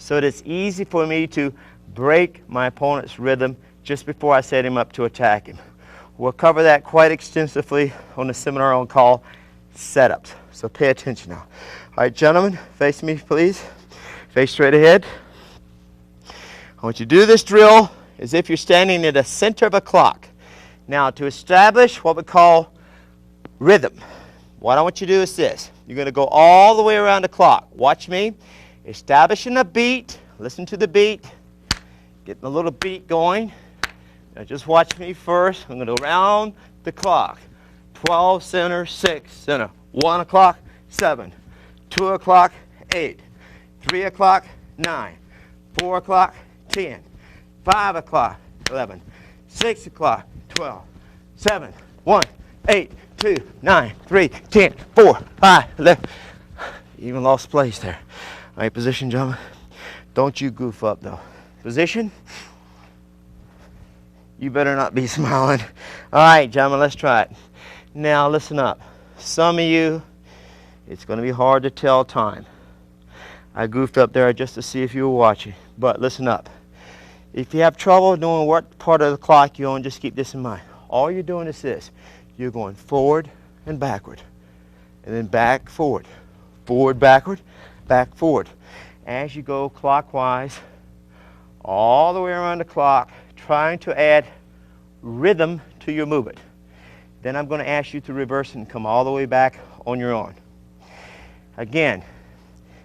so that it's easy for me to break my opponent's rhythm just before I set him up to attack him. We'll cover that quite extensively on the seminar on call setups. So pay attention now. All right, gentlemen, face me, please. Face straight ahead. I want you to do this drill as if you're standing at the center of a clock. Now, to establish what we call rhythm, what I want you to do is this. You're going to go all the way around the clock. Watch me. Establishing a beat. Listen to the beat. Getting a little beat going. Now just watch me first. I'm going to go around the clock. 12 center, 6 center. 1 o'clock, 7. 2 o'clock, 8. 3 o'clock, 9. 4 o'clock, 10. 5 o'clock, 11. 6 o'clock, 12. 7, 1, 8, 2, 9, 3, 10, 4, 5, 11. Even lost place there. All right, position, gentlemen. Don't you goof up, though. Position. You better not be smiling. All right, gentlemen, let's try it. Now, listen up. Some of you, it's going to be hard to tell time. I goofed up there just to see if you were watching. But listen up. If you have trouble knowing what part of the clock you're on, just keep this in mind. All you're doing is this. You're going forward and backward. And then back, forward. Forward, backward, back, forward. As you go clockwise, all the way around the clock, trying to add rhythm to your movement. Then I'm going to ask you to reverse and come all the way back on your own. Again,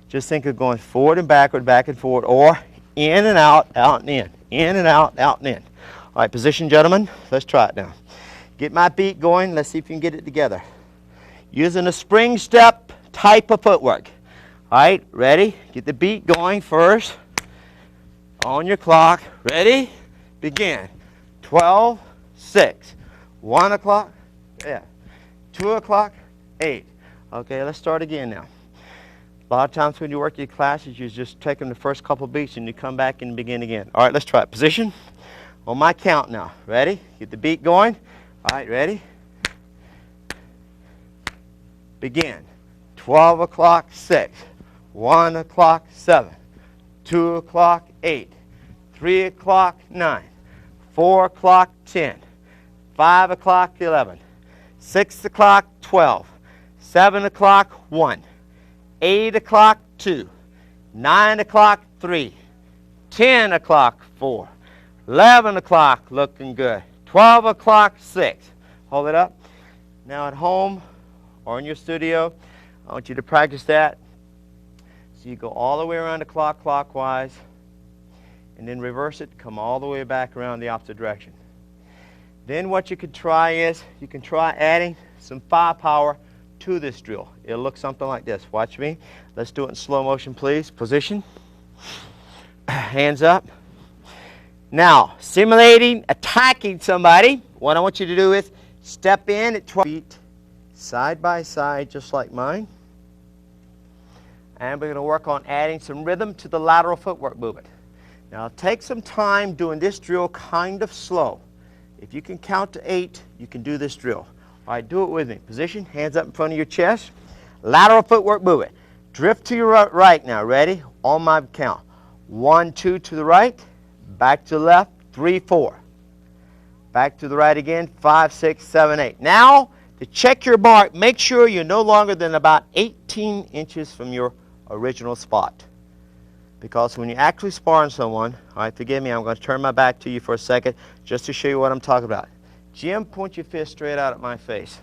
just think of going forward and backward, back and forward, or in and out, out and in. In and out, out and in. All right, position, gentlemen. Let's try it now. Get my beat going. Let's see if you can get it together. Using a spring step type of footwork. All right, ready? Get the beat going first. On your clock. Ready? Begin. 12, 6. 1 o'clock. Yeah. 2 o'clock. 8. Okay, let's start again now. A lot of times when you work your classes, you just take them the first couple beats and you come back and begin again. All right, let's try it. Position. On my count now. Ready? Get the beat going. All right, ready? Begin. 12 o'clock, 6. 1 o'clock, 7. 2 o'clock, 8. 3 o'clock, 9. 4 o'clock, 10. 5 o'clock, 11. 6 o'clock, 12. 7 o'clock, 1. 8 o'clock, 2. 9 o'clock, 3. 10 o'clock, 4. 11 o'clock, looking good. 12 o'clock, 6. Hold it up. Now at home or in your studio, I want you to practice that. So you go all the way around the clock clockwise, and then reverse it, come all the way back around the opposite direction. Then what you could try is, you can try adding some firepower to this drill. It'll look something like this. Watch me. Let's do it in slow motion, please. Position. Hands up. Now, simulating attacking somebody, what I want you to do is step in at 12 feet, side by side, just like mine. And we're going to work on adding some rhythm to the lateral footwork movement. Now, take some time doing this drill kind of slow. If you can count to 8, you can do this drill. All right, do it with me. Position, hands up in front of your chest. Lateral footwork movement. Drift to your right now. Ready? On my count. 1, 2 to the right. Back to the left. 3, 4. Back to the right again. 5, 6, 7, 8. Now, to check your mark, make sure you're no longer than about 18 inches from your original spot. Because when you actually sparring someone, all right, forgive me, I'm going to turn my back to you for a second just to show you what I'm talking about. Jim, point your fist straight out at my face.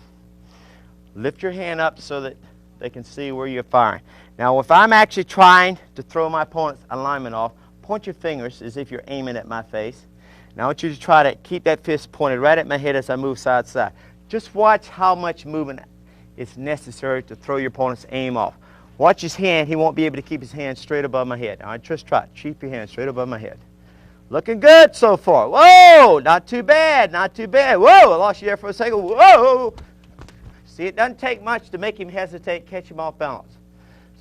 Lift your hand up so that they can see where you're firing. Now, if I'm actually trying to throw my opponent's alignment off, point your fingers as if you're aiming at my face. Now, I want you to try to keep that fist pointed right at my head as I move side to side. Just watch how much movement is necessary to throw your opponent's aim off. Watch his hand. He won't be able to keep his hand straight above my head. All right, just try it. Keep your hand straight above my head. Looking good so far. Whoa, not too bad, not too bad. Whoa, I lost you there for a second. Whoa. See, it doesn't take much to make him hesitate, catch him off balance.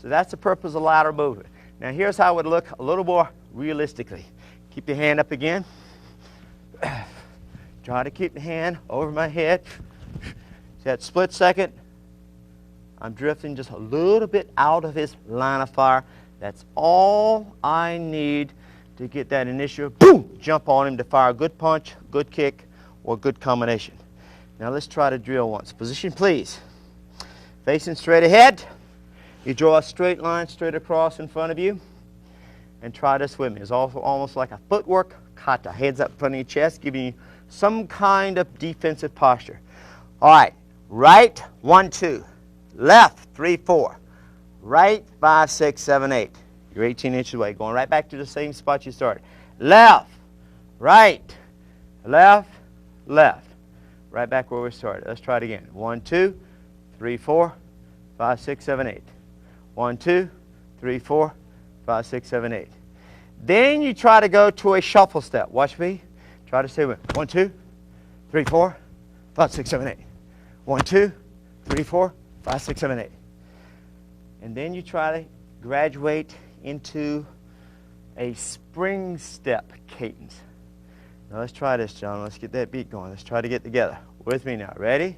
So that's the purpose of lateral movement. Now here's how it would look a little more realistically. Keep your hand up again. Try to keep the hand over my head. That split second, I'm drifting just a little bit out of his line of fire. That's all I need to get that initial boom, jump on him to fire a good punch, good kick, or good combination. Now let's try to drill once. Position, please. Facing straight ahead. You draw a straight line straight across in front of you. And try this with me. It's also almost like a footwork kata. Heads up in front of your chest, giving you some kind of defensive posture. All right. Right, 1, 2. Left, 3, 4. Right, 5, 6, 7, 8. You're 18 inches away. Going right back to the same spot you started. Left, right, left, left. Right back where we started. Let's try it again. 1, 2, 3, 4, 5, 6, 7, 8. 1, 2, 3, 4, 5, 6, 7, 8. Then you try to go to a shuffle step. Watch me. Try to stay with 1, 2, 3, 4, 5, 6, 7, 8. 1, 2, 3, 4, 5, 6, 7, 8. And then you try to graduate into a spring step cadence. Now let's try this, John. Let's get that beat going. Let's try to get together. With me now. Ready?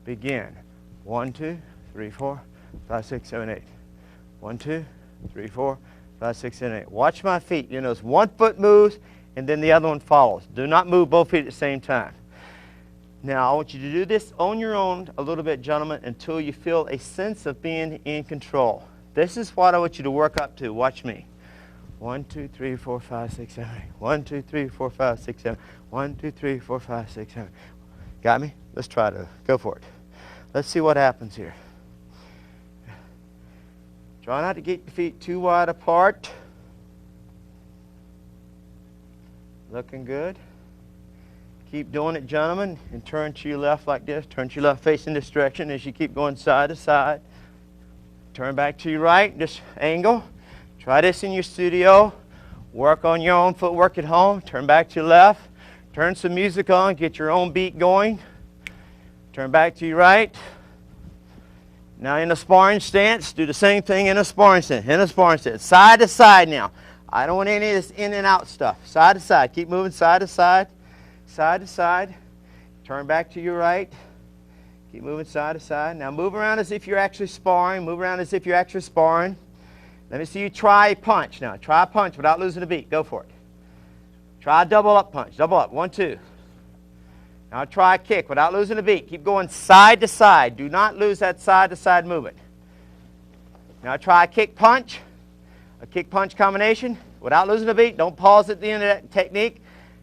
Begin. 1, 2, 3, 4, 5, 6, 7, 8. 1, 2, 3, 4, 5, 6, 7, 8. Watch my feet. You notice one foot moves and then the other one follows. Do not move both feet at the same time. Now, I want you to do this on your own a little bit, gentlemen, until you feel a sense of being in control. This is what I want you to work up to. Watch me. 1, 2, 3, 4, 5, 6, 7, 8. 1, 2, 3, 4, 5, 6, 7. 1, 2, 3, 4, 5, 6, 7. Got me? Let's try to go for it. Let's see what happens here. Try not to get your feet too wide apart. Looking good. Keep doing it, gentlemen, and turn to your left like this. Turn to your left facing this direction as you keep going side to side. Turn back to your right, this angle. Try this in your studio. Work on your own footwork at home. Turn back to your left. Turn some music on. Get your own beat going. Turn back to your right. Now in a sparring stance, do the same thing in a sparring stance. In a sparring stance. Side to side now. I don't want any of this in and out stuff. Side to side. Keep moving side to side. Side to side. Turn back to your right. Keep moving side to side. Now move around as if you're actually sparring. Move around as if you're actually sparring. Let me see you try a punch. Now try a punch without losing the beat. Go for it. Try a double up punch. Double up. 1, 2. Now try a kick without losing the beat. Keep going side to side. Do not lose that side to side movement. Now try a kick punch. A kick punch combination without losing the beat. Don't pause at the end of that technique.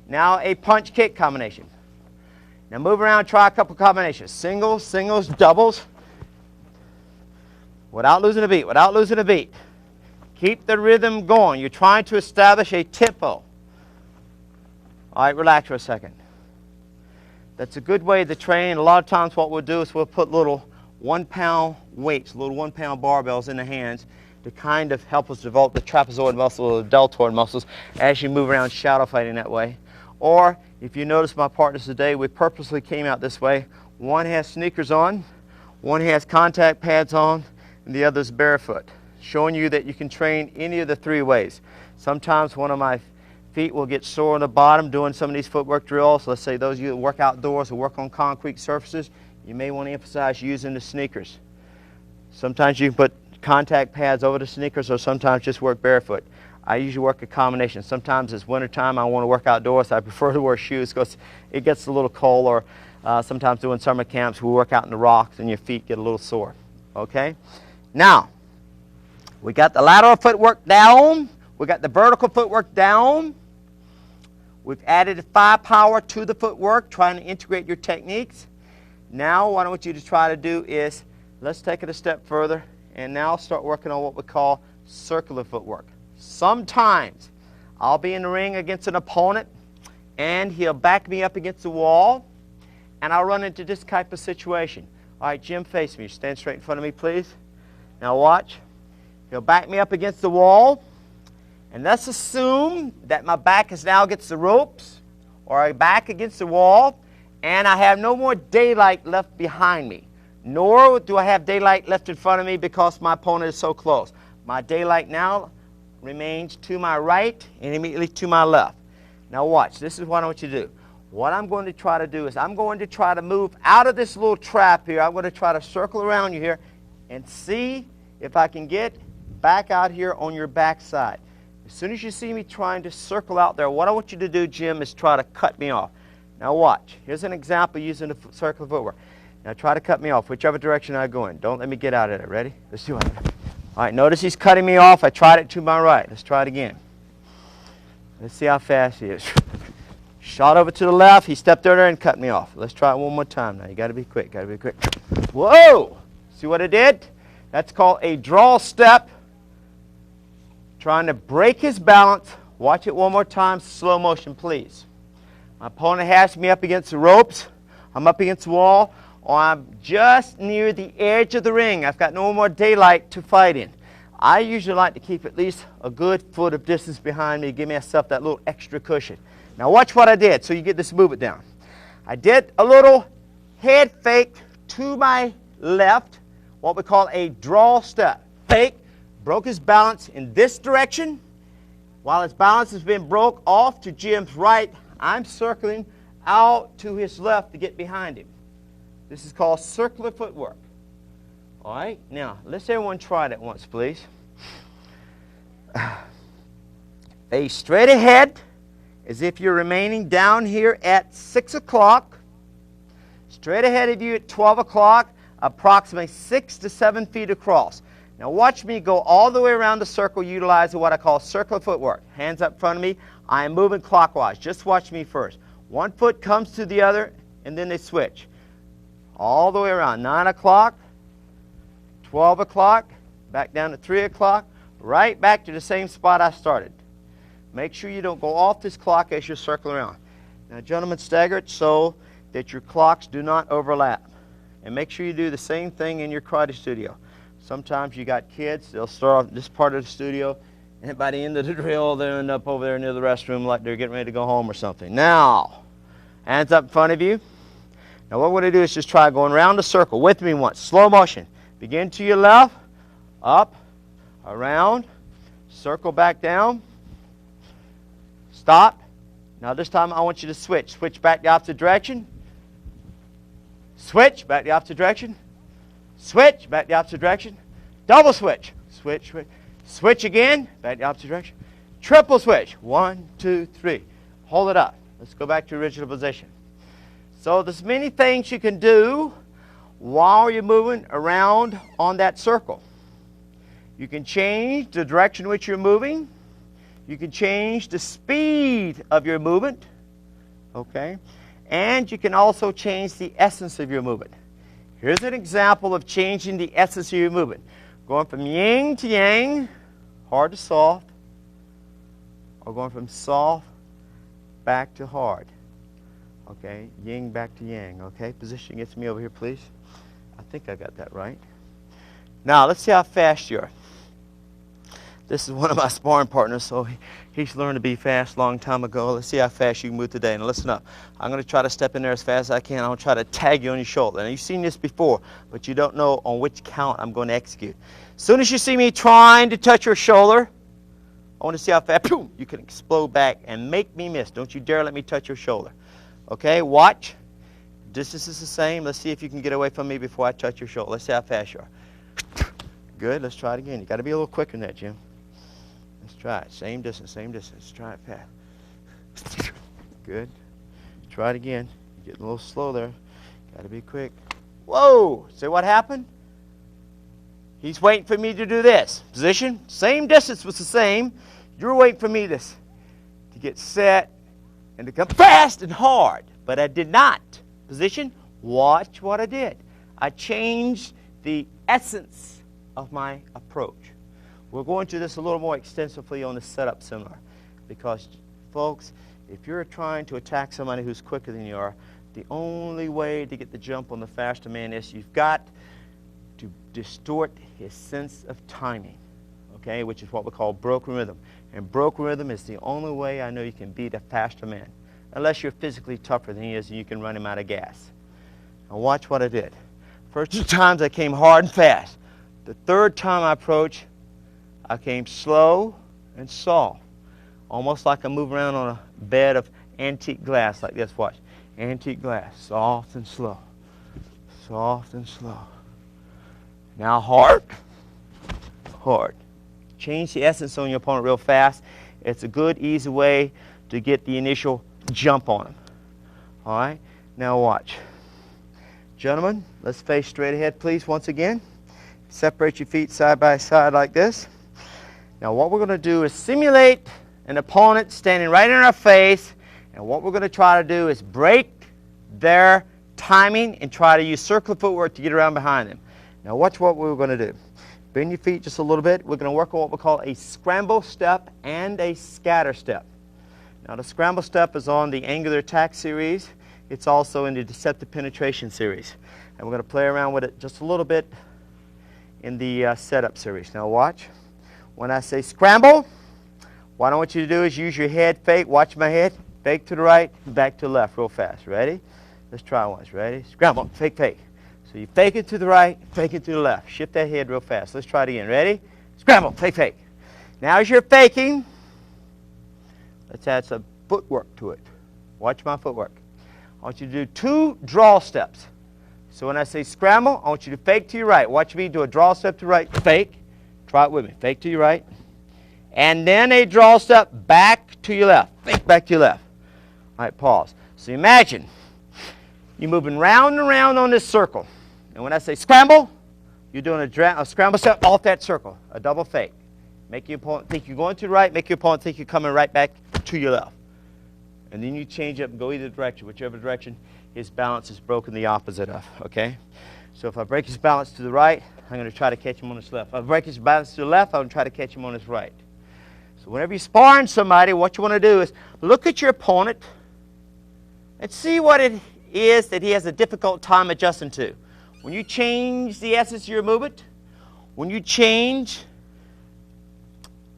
Now a punch kick combination. Now move around, try a couple combinations. Singles, singles, doubles. Without losing the beat, without losing the beat. Keep the rhythm going. You're trying to establish a tempo. All right, relax for a second. That's a good way to train. A lot of times what we'll do is we'll put little 1-pound weights, little 1-pound barbells in the hands to kind of help us develop the trapezoid muscle or the deltoid muscles as you move around shadow fighting that way. Or, if you notice my partners today, we purposely came out this way. One has sneakers on, one has contact pads on, and the other's barefoot, showing you that you can train any of the 3 ways. Sometimes one of my feet will get sore on the bottom doing some of these footwork drills. Let's say those of you that work outdoors or work on concrete surfaces, you may want to emphasize using the sneakers. Sometimes you can put contact pads over the sneakers or sometimes just work barefoot. I usually work a combination. Sometimes it's wintertime, I want to work outdoors. I prefer to wear shoes because it gets a little cold, or sometimes doing summer camps, we work out in the rocks and your feet get a little sore. Okay? Now, we got the lateral footwork down. We got the vertical footwork down. We've added firepower to the footwork, trying to integrate your techniques. Now, what I want you to try to do is, let's take it a step further and now start working on what we call circular footwork. Sometimes I'll be in the ring against an opponent and he'll back me up against the wall and I'll run into this type of situation. All right, Jim, face me. Stand straight in front of me, please. Now watch. He'll back me up against the wall, and let's assume that my back is now against the ropes or a back against the wall, and I have no more daylight left behind me, nor do I have daylight left in front of me because my opponent is so close. My daylight now remains to my right and immediately to my left. Now watch. This is what I want you to do. What I'm going to try to do is I'm going to try to move out of this little trap here. I'm going to try to circle around you here and see if I can get back out here on your back side. As soon as you see me trying to circle out there, what I want you to do, Jim, is try to cut me off. Now watch. Here's an example using the circular footwork. Now try to cut me off, whichever direction I go in. Don't let me get out of it. Ready? Let's do it. All right, notice he's cutting me off. I tried it to my right. Let's try it again. Let's see how fast he is. Shot over to the left. He stepped over there and cut me off. Let's try it one more time now. You got to be quick. Got to be quick. Whoa! See what I did? That's called a draw step. Trying to break his balance. Watch it one more time. Slow motion, please. My opponent has me up against the ropes. I'm up against the wall. Or I'm just near the edge of the ring. I've got no more daylight to fight in. I usually like to keep at least a good foot of distance behind me to give myself that little extra cushion. Now watch what I did so you get this movement down. I did a little head fake to my left, what we call a draw step. Fake, broke his balance in this direction. While his balance has been broke off to Jim's right, I'm circling out to his left to get behind him. This is called circular footwork. All right, now let's everyone try that once, please. Face straight ahead as if you're remaining down here at 6 o'clock. Straight ahead of you at 12 o'clock, approximately 6 to 7 feet across. Now watch me go all the way around the circle utilizing what I call circular footwork. Hands up in front of me. I am moving clockwise. Just watch me first. One foot comes to the other, and then they switch. All the way around. 9 o'clock, 12 o'clock, back down to 3 o'clock, right back to the same spot I started. Make sure you don't go off this clock as you circle around. Now, gentlemen, stagger it so that your clocks do not overlap. And make sure you do the same thing in your karate studio. Sometimes you got kids, they'll start off this part of the studio, and by the end of the drill, they'll end up over there near the restroom like they're getting ready to go home or something. Now, hands up in front of you. Now what we're going to do is just try going around the circle with me once. Slow motion. Begin to your left, up, around, circle back down, stop. Now this time I want you to switch. Switch back the opposite direction. Switch back the opposite direction. Switch back the opposite direction. Double switch. Switch, switch. Switch again, back the opposite direction. Triple switch. 1, 2, 3. Hold it up. Let's go back to original position. So there's many things you can do while you're moving around on that circle. You can change the direction in which you're moving. You can change the speed of your movement. Okay? And you can also change the essence of your movement. Here's an example of changing the essence of your movement. Going from yin to yang, hard to soft, or going from soft back to hard. Okay, yin back to yang. Okay, position gets me over here, please. I think I got that right. Now, let's see how fast you are. This is one of my sparring partners, so he's learned to be fast a long time ago. Let's see how fast you can move today. Now, listen up. I'm going to try to step in there as fast as I can. I'm going to try to tag you on your shoulder. Now, you've seen this before, but you don't know on which count I'm going to execute. As soon as you see me trying to touch your shoulder, I want to see how fast you can explode back and make me miss. Don't you dare let me touch your shoulder. Okay, watch. Distance is the same. Let's see if you can get away from me before I touch your shoulder. Let's see how fast you are. Good. Let's try it again. You got to be a little quicker than that, Jim. Let's try it. Same distance, same distance. Try it fast. Good. Try it again. You're getting a little slow there. Got to be quick. Whoa! See what happened? He's waiting for me to do this. Position. Same distance was the same. You're waiting for me to get set and to come fast and hard. But I did not. Position. Watch what I did. I changed the essence of my approach. We'll go into this a little more extensively on the setup seminar because, folks, if you're trying to attack somebody who's quicker than you are, the only way to get the jump on the faster man is you've got to distort his sense of timing, okay, which is what we call broken rhythm. And broken rhythm is the only way I know you can beat a faster man, unless you're physically tougher than he is and you can run him out of gas. Now watch what I did. First 2 times I came hard and fast. The third time I approached, I came slow and soft, almost like I'm moving around on a bed of antique glass like this. Watch. Antique glass, soft and slow, soft and slow. Now hard, hard, change the essence on your opponent real fast. It's a good, easy way to get the initial jump on them. All right, now watch. Gentlemen, let's face straight ahead, please, once again. Separate your feet side by side like this. Now what we're going to do is simulate an opponent standing right in our face, and what we're going to try to do is break their timing and try to use circular footwork to get around behind them. Now watch what we're going to do. Bend your feet just a little bit. We're going to work on what we call a scramble step and a scatter step. Now the scramble step is on the angular attack series. It's also in the deceptive penetration series. And we're going to play around with it just a little bit in the setup series. Now watch. When I say scramble, what I want you to do is use your head fake. Watch my head. Fake to the right, back to the left real fast. Ready? Let's try once. Ready? Scramble. Fake, fake. So you fake it to the right, fake it to the left. Shift that head real fast. Let's try it again. Ready? Scramble. Fake, fake. Now as you're faking, let's add some footwork to it. Watch my footwork. I want you to do 2 draw steps. So when I say scramble, I want you to fake to your right. Watch me do a draw step to the right. Fake. Try it with me. Fake to your right. And then a draw step back to your left. Fake back to your left. All right, pause. So imagine you're moving round and round on this circle. And when I say scramble, you're doing a scramble step off that circle, a double fake. Make your opponent think you're going to the right, make your opponent think you're coming right back to your left. And then you change up and go either direction, whichever direction his balance is broken the opposite of, okay? So if I break his balance to the right, I'm going to try to catch him on his left. If I break his balance to the left, I'm going to try to catch him on his right. So whenever you're sparring somebody, what you want to do is look at your opponent and see what it is that he has a difficult time adjusting to. When you change the essence of your movement, when you change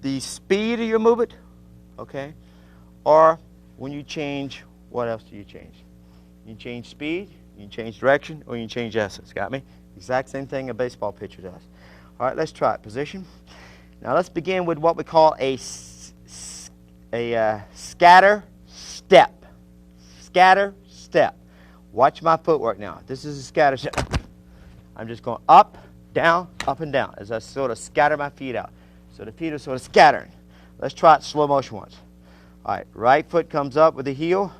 the speed of your movement, okay, or when you change, what else do you change? You change speed, you change direction, or you change essence. Got me? Exact same thing a baseball pitcher does. All right, let's try it. Position. Now let's begin with what we call a scatter step. Scatter step. Watch my footwork now. This is a scatter step. I'm just going up, and down as I sort of scatter my feet out. So the feet are sort of scattering. Let's try it slow motion once. All right, right foot comes up with the heel,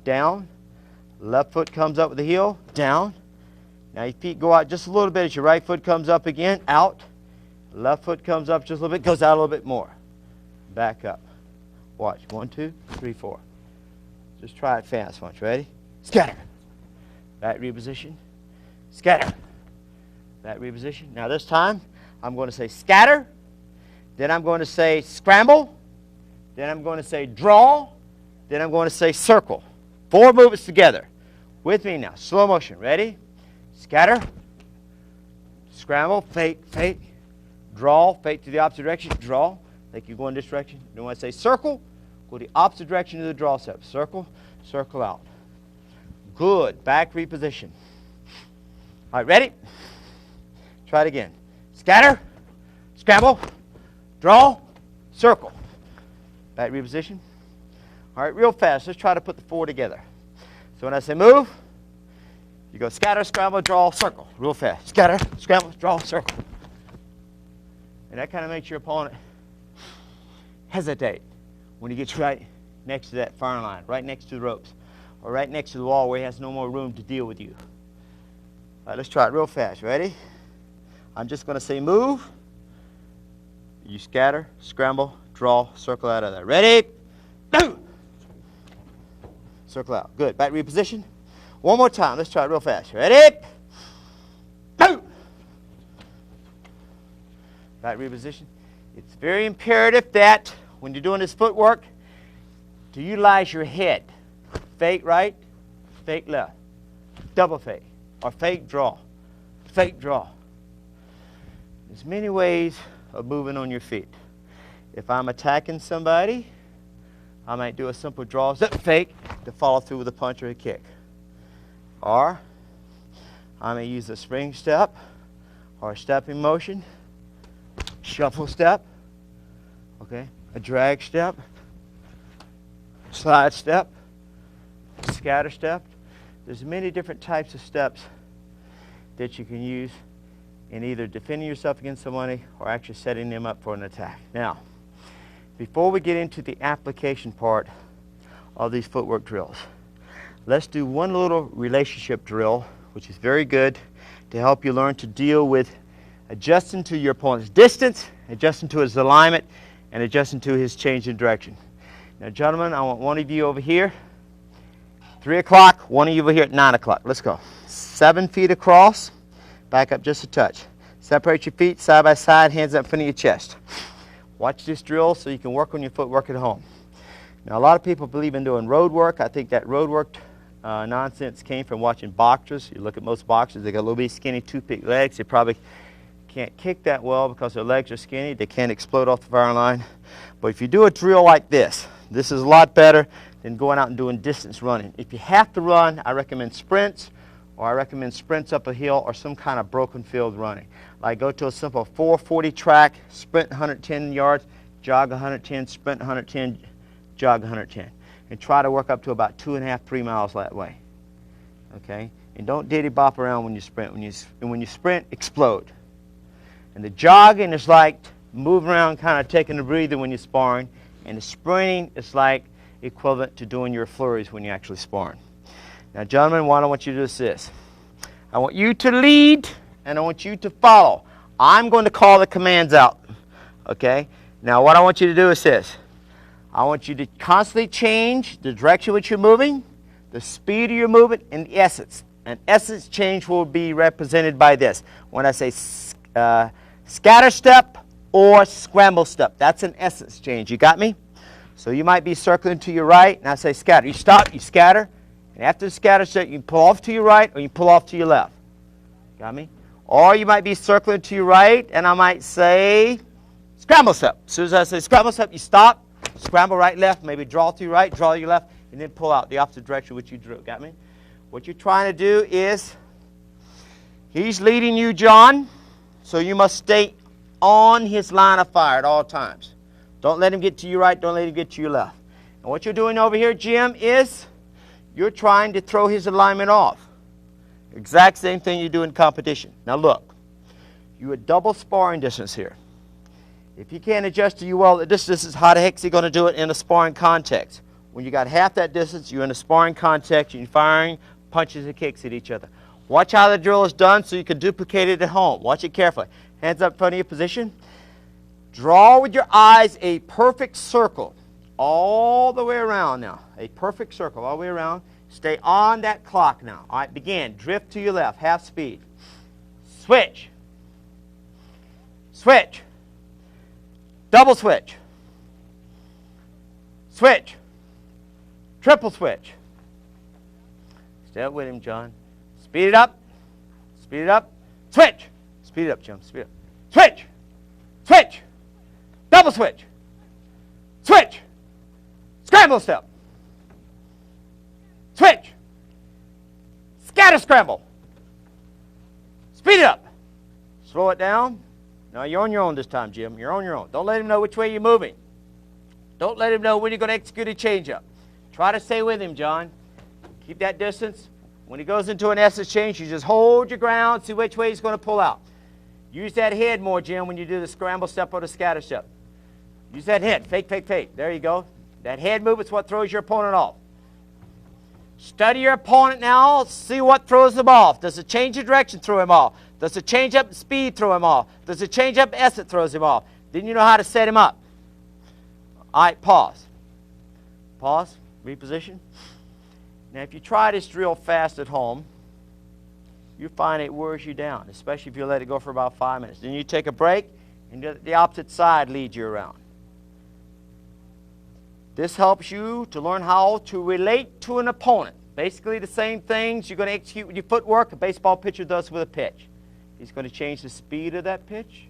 down. Left foot comes up with the heel, down. Now your feet go out just a little bit as your right foot comes up again, out. Left foot comes up just a little bit, goes out a little bit more. Back up. Watch. 1, 2, 3, 4. Just try it fast once. Ready? Scatter. Back reposition. Scatter. Back reposition. Now this time, I'm going to say scatter. Then I'm going to say scramble. Then I'm going to say draw. Then I'm going to say circle. 4 movements together. With me now. Slow motion. Ready? Scatter. Scramble. Fake. Fake. Draw. Fake to the opposite direction. Draw. Like you're going this direction. Then when I say circle, go the opposite direction to the draw step. Circle. Circle out. Good. Back reposition. All right. Ready? Try it again. Scatter. Scramble. Draw. Circle. Back reposition. All right, real fast. Let's try to put the 4 together. So when I say move, you go scatter, scramble, draw, circle. Real fast. Scatter, scramble, draw, circle. And that kind of makes your opponent hesitate when he gets right next to that firing line, right next to the ropes, or right next to the wall where he has no more room to deal with you. All right, let's try it real fast. Ready? I'm just going to say move. You scatter, scramble, draw, circle out of there. Ready? Go! Circle out. Good. Back reposition. One more time. Let's try it real fast. Ready? Go! Back reposition. It's very imperative that when you're doing this footwork, to utilize your head. Fake right, fake left. Double fake. Or fake draw. Fake draw. There's many ways of moving on your feet. If I'm attacking somebody, I might do a simple draw step fake to follow through with a punch or a kick. Or I may use a spring step or a stepping motion, shuffle step, okay, a drag step, slide step, scatter step. There's many different types of steps that you can use in either defending yourself against somebody or actually setting them up for an attack. Now, before we get into the application part of these footwork drills, let's do one little relationship drill, which is very good to help you learn to deal with adjusting to your opponent's distance, adjusting to his alignment, and adjusting to his change in direction. Now, gentlemen, I want one of you over here, 3 o'clock, one of you over here at 9 o'clock. Let's go. 7 feet across, back up just a touch. Separate your feet side by side, hands up in front of your chest. Watch this drill so you can work on your footwork at home. Now, a lot of people believe in doing road work. I think that road work nonsense came from watching boxers. You look at most boxers, they got a little bit skinny toothpick legs. They probably can't kick that well because their legs are skinny. They can't explode off the firing line. But if you do a drill like this is a lot better than going out and doing distance running. If you have to run, I recommend sprints, or I recommend sprints up a hill or some kind of broken field running. Like go to a simple 440 track, sprint 110 yards, jog 110, sprint 110, jog 110. And try to work up to about 2.5, 3 miles that way. Okay? And don't diddy bop around when you sprint. When you sprint, explode. And the jogging is like moving around, kind of taking a breather when you're sparring. And the sprinting is like equivalent to doing your flurries when you're actually sparring. Now, gentlemen, what I want you to do is this. I want you to lead, and I want you to follow. I'm going to call the commands out. Okay? Now, what I want you to do is this. I want you to constantly change the direction which you're moving, the speed of your movement, and the essence. An essence change will be represented by this. When I say scatter step or scramble step, that's an essence change. You got me? So you might be circling to your right, and I say scatter. You stop, you scatter, and after the scatter step, you pull off to your right or you pull off to your left. Got me? Or you might be circling to your right, and I might say scramble step. As soon as I say scramble step, you stop. Scramble right, left, maybe draw to your right, draw to your left, and then pull out the opposite direction which you drew. Got me? What you're trying to do is, he's leading you, John, so you must stay on his line of fire at all times. Don't let him get to your right, don't let him get to your left. And what you're doing over here, Jim, is you're trying to throw his alignment off. Exact same thing you do in competition. Now look, you're at double sparring distance here. If he can't adjust to you well at this distance, how the heck is he going to do it in a sparring context? When you got half that distance, you're in a sparring context, you're firing punches and kicks at each other. Watch how the drill is done so you can duplicate it at home. Watch it carefully. Hands up in front of your position. Draw with your eyes a perfect circle all the way around now. A perfect circle all the way around. Stay on that clock now. All right, begin. Drift to your left, half speed. Switch. Switch. Double switch. Switch. Triple switch. Stay up with him, John. Speed it up. Speed it up. Switch. Speed it up, Jim. Speed it up. Switch. Switch. Double switch. Switch. Scramble step. Switch. Scatter scramble. Speed it up. Slow it down. Now, you're on your own this time, Jim. You're on your own. Don't let him know which way you're moving. Don't let him know when you're going to execute a change-up. Try to stay with him, John. Keep that distance. When he goes into an essence change, you just hold your ground, see which way he's going to pull out. Use that head more, Jim, when you do the scramble step or the scatter step. Use that head. Fake, fake, fake. There you go. That head movement's what throws your opponent off. Study your opponent now. See what throws him off. Does a change of direction throw him off? Does a change up speed throw him off? Does a change up essence throws him off? Then you know how to set him up. All right, pause. Pause. Reposition. Now, if you try this drill fast at home, you find it wears you down, especially if you let it go for about 5 minutes. Then you take a break, and the opposite side leads you around. This helps you to learn how to relate to an opponent. Basically the same things you're going to execute with your footwork a baseball pitcher does with a pitch. He's going to change the speed of that pitch.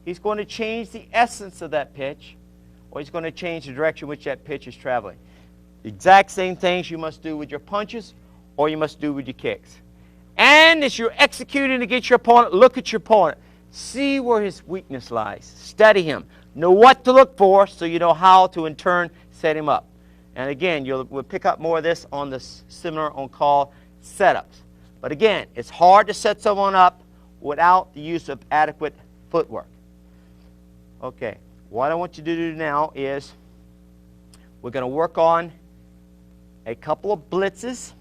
He's going to change the essence of that pitch, or he's going to change the direction which that pitch is traveling. The exact same things you must do with your punches, or you must do with your kicks. And as you're executing against your opponent, look at your opponent. See where his weakness lies. Study him. Know what to look for so you know how to, in turn, set him up. And again, we'll pick up more of this on the seminar on call setups. But again, it's hard to set someone up without the use of adequate footwork. Okay, what I want you to do now is we're going to work on a couple of blitzes.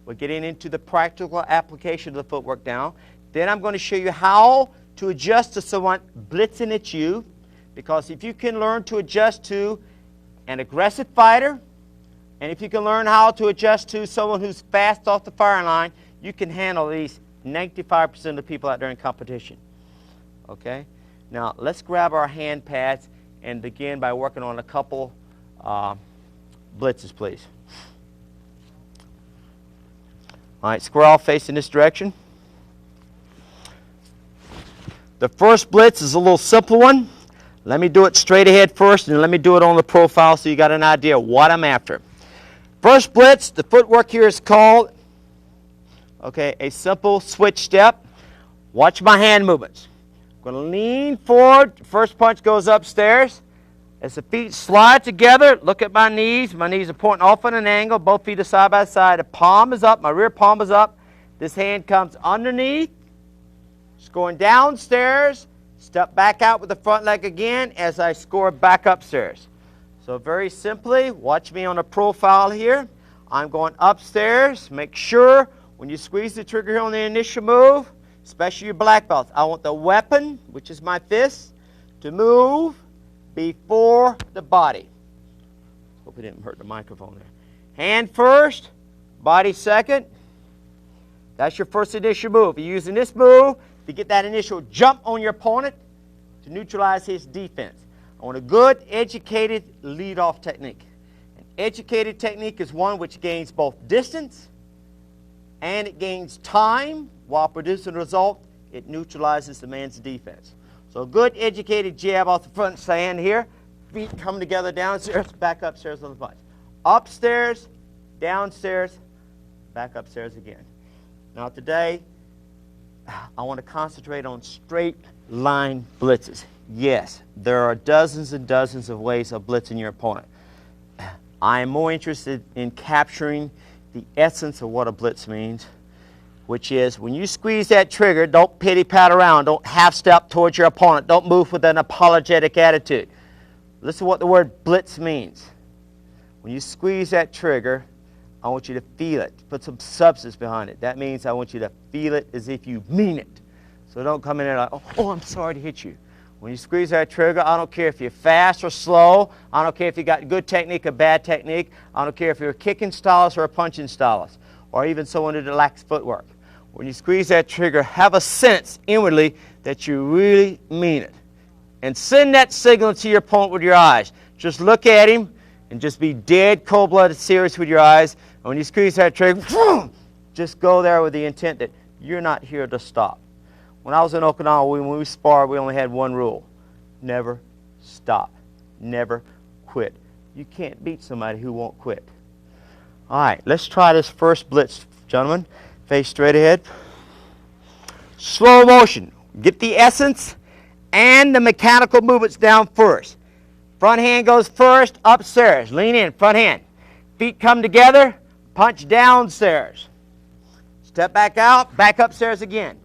We're getting into the practical application of the footwork now. Then I'm going to show you how to adjust to someone blitzing at you, because if you can learn to adjust to an aggressive fighter, and if you can learn how to adjust to someone who's fast off the firing line, you can handle these 95% of the people out there in competition. Okay? Now, let's grab our hand pads and begin by working on a couple blitzes, please. All right, square off facing this direction. The first blitz is a little simple one. Let me do it straight ahead first, and let me do it on the profile so you got an idea of what I'm after. First blitz, the footwork here is called, okay, a simple switch step. Watch my hand movements. I'm going to lean forward. First punch goes upstairs. As the feet slide together, look at my knees. My knees are pointing off at an angle. Both feet are side by side. The palm is up. My rear palm is up. This hand comes underneath. Just going downstairs. Step back out with the front leg again as I score back upstairs. So very simply, watch me on the profile here. I'm going upstairs. Make sure when you squeeze the trigger here on the initial move, especially your black belts, I want the weapon, which is my fist, to move before the body. Hope it didn't hurt the microphone there. Hand first, body second. That's your first initial move. You're using this move to get that initial jump on your opponent to neutralize his defense. I want a good, educated lead-off technique. An educated technique is one which gains both distance and it gains time while producing a result. It neutralizes the man's defense. So a good, educated jab off the front stand here. Feet come together downstairs, back upstairs on the punch. Upstairs, downstairs, back upstairs again. Now today, I want to concentrate on straight line blitzes. Yes, there are dozens and dozens of ways of blitzing your opponent. I am more interested in capturing the essence of what a blitz means, which is when you squeeze that trigger, don't pity-pat around, don't half-step towards your opponent, don't move with an apologetic attitude. Listen to what the word blitz means. When you squeeze that trigger, I want you to feel it. Put some substance behind it. That means I want you to feel it as if you mean it. So don't come in there like, oh, I'm sorry to hit you. When you squeeze that trigger, I don't care if you're fast or slow. I don't care if you got good technique or bad technique. I don't care if you're a kicking stylist or a punching stylist, or even someone who lacks footwork. When you squeeze that trigger, have a sense inwardly that you really mean it. And send that signal to your opponent with your eyes. Just look at him and just be dead, cold-blooded, serious with your eyes. And when you squeeze that trigger, just go there with the intent that you're not here to stop. When I was in Okinawa, when we sparred, we only had one rule. Never stop. Never quit. You can't beat somebody who won't quit. All right, let's try this first blitz, gentlemen. Face straight ahead. Slow motion. Get the essence and the mechanical movements down first. Front hand goes first, upstairs. Lean in, front hand. Feet come together, punch downstairs. Step back out, back upstairs again.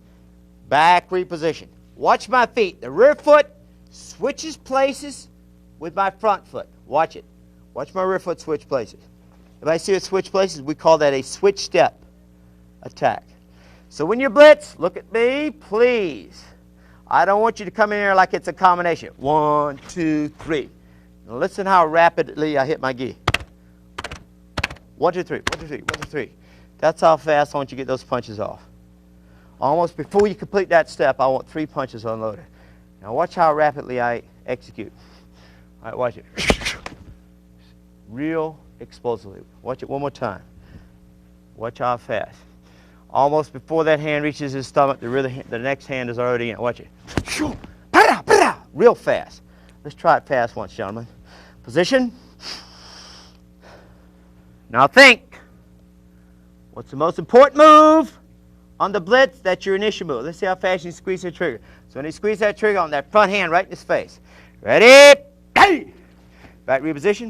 Back reposition. Watch my feet. The rear foot switches places with my front foot. Watch it. Watch my rear foot switch places. If I see it switch places, we call that a switch step attack. So when you blitz, look at me, please. I don't want you to come in here like it's a combination. 1, 2, 3. Now listen how rapidly I hit my gi. 1, 2, 3, 1, 2, 3, 1, 2, 3. That's how fast I want you to get those punches off. Almost before you complete that step, I want 3 punches unloaded. Now watch how rapidly I execute. All right, watch it. Real explosively. Watch it one more time. Watch how fast. Almost before that hand reaches his stomach, the next hand is already in. Watch it. Real fast. Let's try it fast once, gentlemen. Position. Now think. What's the most important move on the blitz? That's your initial move. Let's see how fast you squeeze the trigger. So when you squeeze that trigger on that front hand right in his face. Ready? Hey! Back reposition.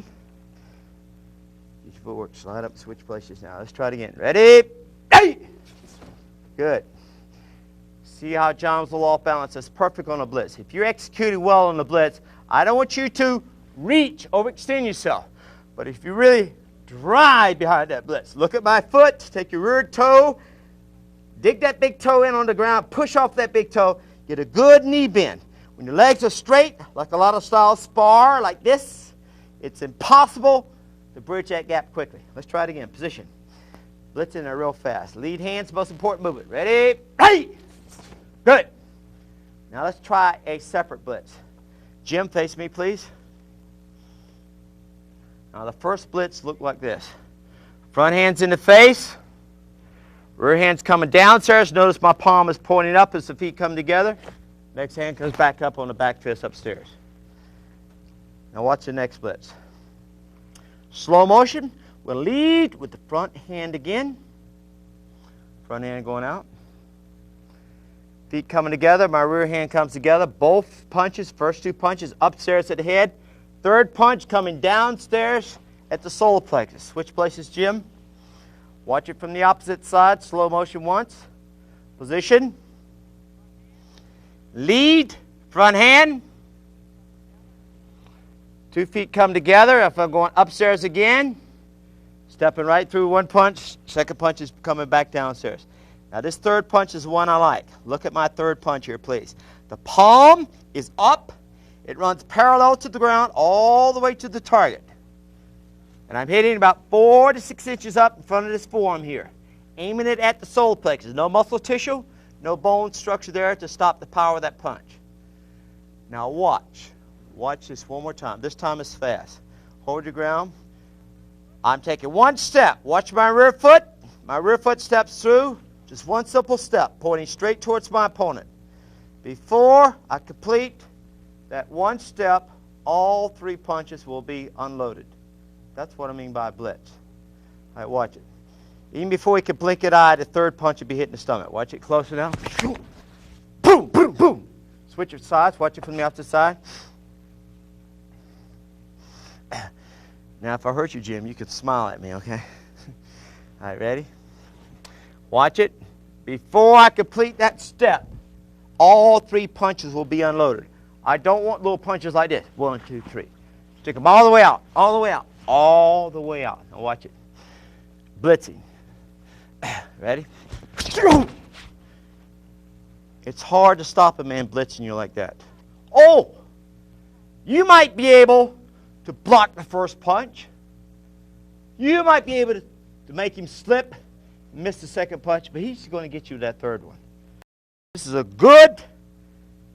Use your footwork. Slide up, switch places now. Let's try it again. Ready? Hey! Good. See how John was a little off balance? That's perfect on a blitz. If you're executing well on the blitz, I don't want you to reach, overextend yourself. But if you really drive behind that blitz, look at my foot, take your rear toe, dig that big toe in on the ground, push off that big toe, get a good knee bend. When your legs are straight, like a lot of styles spar, like this, it's impossible to bridge that gap quickly. Let's try it again. Position. Blitzing there real fast. Lead hand's most important movement. Ready? Hey! Good. Now let's try a separate blitz. Jim, face me, please. Now the first blitz looked like this. Front hand's in the face. Rear hand's coming downstairs. Notice my palm is pointing up as the feet come together. Next hand comes back up on the back fist upstairs. Now watch the next blitz. Slow motion. We'll lead with the front hand again. Front hand going out. Feet coming together. My rear hand comes together. Both punches, first two punches, upstairs at the head. Third punch coming downstairs at the solar plexus. Switch places, Jim. Watch it from the opposite side. Slow motion once. Position. Lead. Front hand. 2 feet come together. If I'm going upstairs again, stepping right through one punch. Second punch is coming back downstairs. Now this third punch is the one I like. Look at my third punch here, please. The palm is up. It runs parallel to the ground all the way to the target. And I'm hitting about 4 to 6 inches up in front of this forearm here. Aiming it at the solar plexus. No muscle tissue, no bone structure there to stop the power of that punch. Now watch. Watch this one more time. This time it's fast. Hold your ground. I'm taking one step. Watch my rear foot. My rear foot steps through. Just one simple step, pointing straight towards my opponent. Before I complete that one step, all 3 punches will be unloaded. That's what I mean by blitz. All right, watch it. Even before you can blink an eye, the third punch will be hitting the stomach. Watch it closer now. Boom, boom, boom. Switch your sides. Watch it from the opposite side. Now, if I hurt you, Jim, you could smile at me, okay? All right, ready? Watch it. Before I complete that step, all 3 punches will be unloaded. I don't want little punches like this. 1, 2, 3. Stick them all the way out, all the way out, all the way out. Now watch it. Blitzing. Ready? It's hard to stop a man blitzing you like that. Oh! You might be able to block the first punch. You might be able to make him slip, miss the second punch, but he's going to get you that third one. This is a good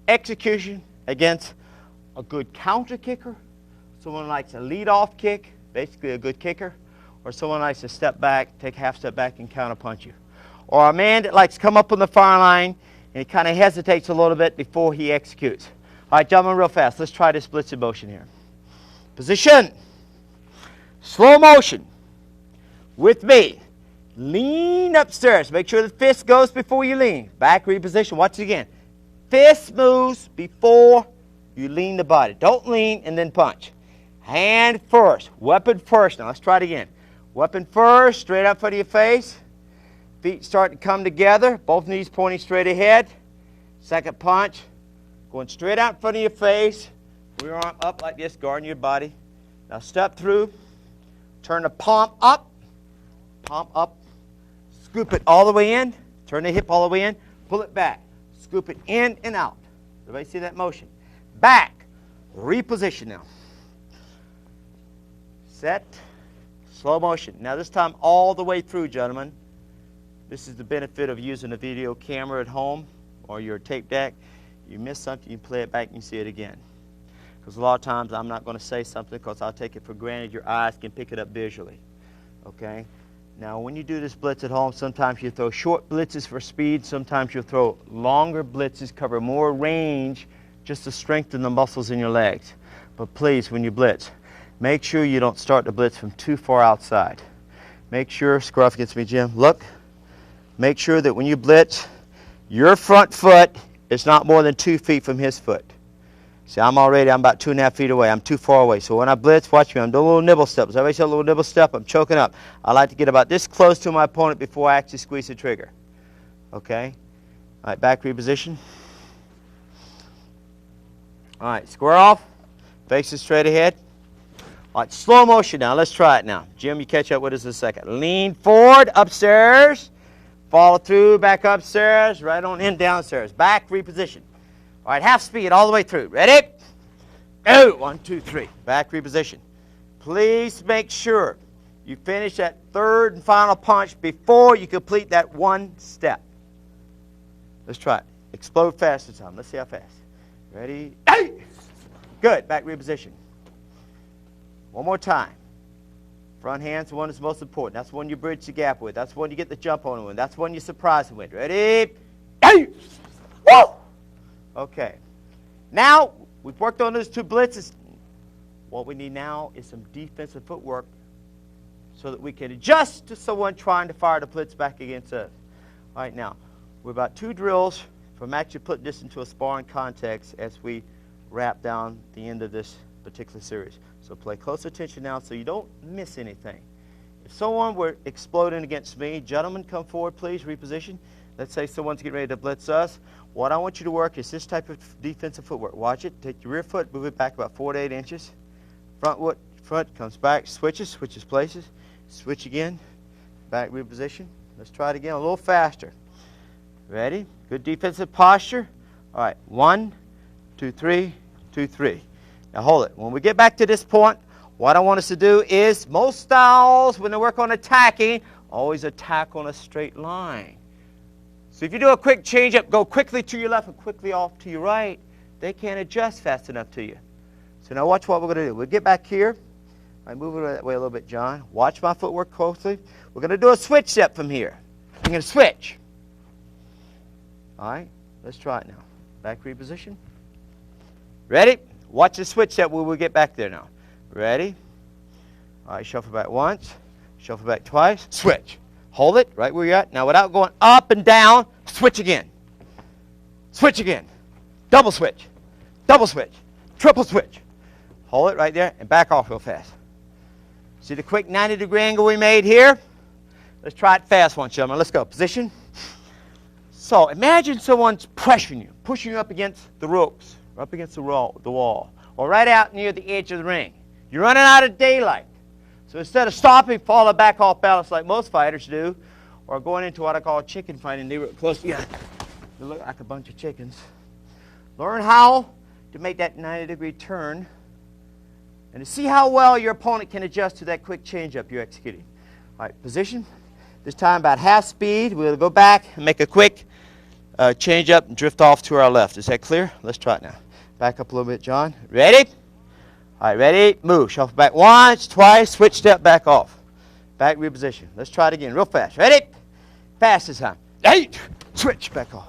execution against a good counter kicker, someone who likes a lead-off kick, basically a good kicker, or someone who likes to step back, take a half step back and counter punch you. Or a man that likes to come up on the fire line and he kind of hesitates a little bit before he executes. All right, jumping real fast. Let's try this blitzing motion here. Position. Slow motion. With me. Lean upstairs. Make sure the fist goes before you lean. Back reposition. Watch it again. Fist moves before you lean the body. Don't lean and then punch. Hand first. Weapon first. Now let's try it again. Weapon first. Straight up in front of your face. Feet start to come together. Both knees pointing straight ahead. Second punch. Going straight out in front of your face. Rear arm up like this, guarding your body. Now step through. Turn the palm up. Palm up. Scoop it all the way in. Turn the hip all the way in. Pull it back. Scoop it in and out. Everybody see that motion? Back. Reposition now. Set. Slow motion. Now this time all the way through, gentlemen. This is the benefit of using a video camera at home or your tape deck. You miss something, you play it back and you see it again. Because a lot of times I'm not going to say something because I'll take it for granted your eyes can pick it up visually. Okay? Now when you do this blitz at home, sometimes you throw short blitzes for speed, sometimes you'll throw longer blitzes, cover more range just to strengthen the muscles in your legs. But please, when you blitz, make sure you don't start the blitz from too far outside. Make sure, scruff against me, Jim, look. Make sure that when you blitz, your front foot is not more than 2 feet from his foot. See, I'm about 2.5 feet away. I'm too far away. So when I blitz, watch me. I'm doing little nibble steps. Everybody say a little nibble step. I'm choking up. I like to get about this close to my opponent before I actually squeeze the trigger. Okay? All right, back reposition. All right, square off. Faces straight ahead. All right, slow motion now. Let's try it now. Jim, you catch up with us in a second. Lean forward, upstairs. Follow through, back upstairs. Right on in, downstairs. Back reposition. All right, half speed all the way through. Ready? Go. 1, 2, 3. Back reposition. Please make sure you finish that third and final punch before you complete that one step. Let's try it. Explode fast this time. Let's see how fast. Ready? Hey! Good. Back reposition. One more time. Front hand's the one that's most important. That's the one you bridge the gap with. That's the one you get the jump on with. That's the one you surprise them with. Ready? Hey! Woo! Okay. Now, we've worked on those two blitzes. What we need now is some defensive footwork so that we can adjust to someone trying to fire the blitz back against us. All right, now, we're about 2 drills from actually putting this into a sparring context as we wrap down the end of this particular series. So pay close attention now so you don't miss anything. If someone were exploding against me, gentlemen, come forward, please, reposition. Let's say someone's getting ready to blitz us. What I want you to work is this type of defensive footwork. Watch it. Take your rear foot, move it back about 4 to 8 inches. Front comes back, switches places. Switch again. Back reposition. Let's try it again a little faster. Ready? Good defensive posture. All right. 1, 2, 3, 2, 3. Now hold it. When we get back to this point, what I want us to do is, most styles, when they work on attacking, always attack on a straight line. So if you do a quick change up, go quickly to your left and quickly off to your right, they can't adjust fast enough to you. So now watch what we're going to do. We'll get back here. I move it that way a little bit, John. Watch my footwork closely. We're going to do a switch step from here. I'm going to switch. All right, let's try it now. Back reposition. Ready? Watch the switch step when we get back there now. Ready? All right, shuffle back once. Shuffle back twice. Switch. Hold it right where you're at. Now without going up and down, switch again. Switch again. Double switch. Double switch. Triple switch. Hold it right there and back off real fast. See the quick 90-degree angle we made here? Let's try it fast once, gentlemen. Let's go. Position. So imagine someone's pressuring you, pushing you up against the ropes, or up against the wall, or right out near the edge of the ring. You're running out of daylight. So instead of stopping, falling back off balance like most fighters do, or going into what I call chicken fighting, they were close to you. They look like a bunch of chickens. Learn how to make that 90-degree turn and to see how well your opponent can adjust to that quick change-up you're executing. All right, position. This time about half speed. We'll go back and make a quick change-up and drift off to our left. Is that clear? Let's try it now. Back up a little bit, John. Ready? All right, ready? Move. Shuffle back once, twice, switch step back off. Back reposition. Let's try it again real fast. Ready? Fast this time. 8. Switch back off.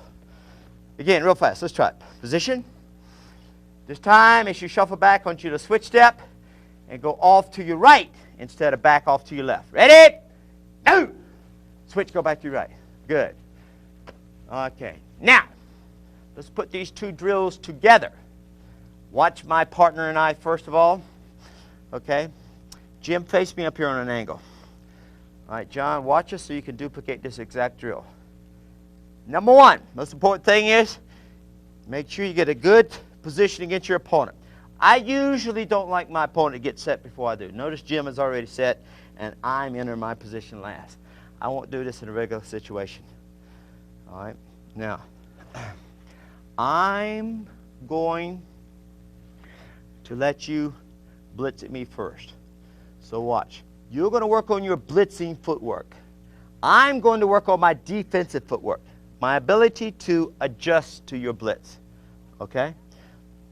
Again, real fast. Let's try it. Position. This time, as you shuffle back, I want you to switch step and go off to your right instead of back off to your left. Ready? No. Switch, go back to your right. Good. Okay. Now, let's put these 2 drills together. Watch my partner and I first of all. Okay. Jim, face me up here on an angle. All right, John, watch us so you can duplicate this exact drill. Number 1, most important thing is make sure you get a good position against your opponent. I usually don't like my opponent to get set before I do. Notice Jim is already set, and I'm entering my position last. I won't do this in a regular situation. All right. Now, I'm going to let you blitz at me first. So watch. You're going to work on your blitzing footwork. I'm going to work on my defensive footwork, my ability to adjust to your blitz. Okay?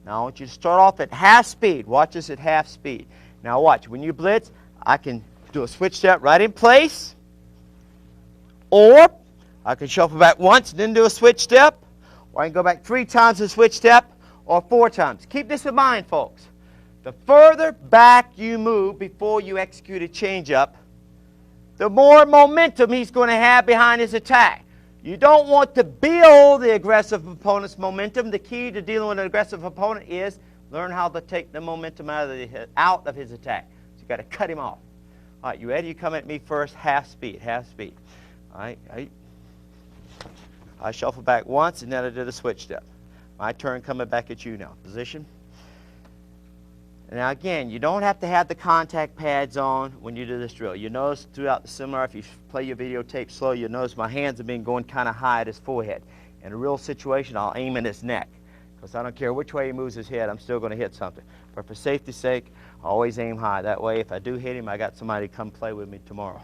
Now I want you to start off at half speed. Watch this at half speed. Now watch. When you blitz, I can do a switch step right in place. Or I can shuffle back once and then do a switch step. Or I can go back 3 times and switch step. Or 4 times. Keep this in mind, folks. The further back you move before you execute a change-up, the more momentum he's going to have behind his attack. You don't want to build the aggressive opponent's momentum. The key to dealing with an aggressive opponent is learn how to take the momentum out of his attack. So you've got to cut him off. All right, you ready? You come at me first, half speed, half speed. All right, I shuffle back once, and then I did a switch step. My turn coming back at you now. Position. Now again, you don't have to have the contact pads on when you do this drill. You notice throughout the seminar, if you play your videotape slow, you'll notice my hands have been going kind of high at his forehead. In a real situation, I'll aim at his neck, because I don't care which way he moves his head, I'm still going to hit something. But for safety's sake, I always aim high. That way, if I do hit him, I got somebody to come play with me tomorrow.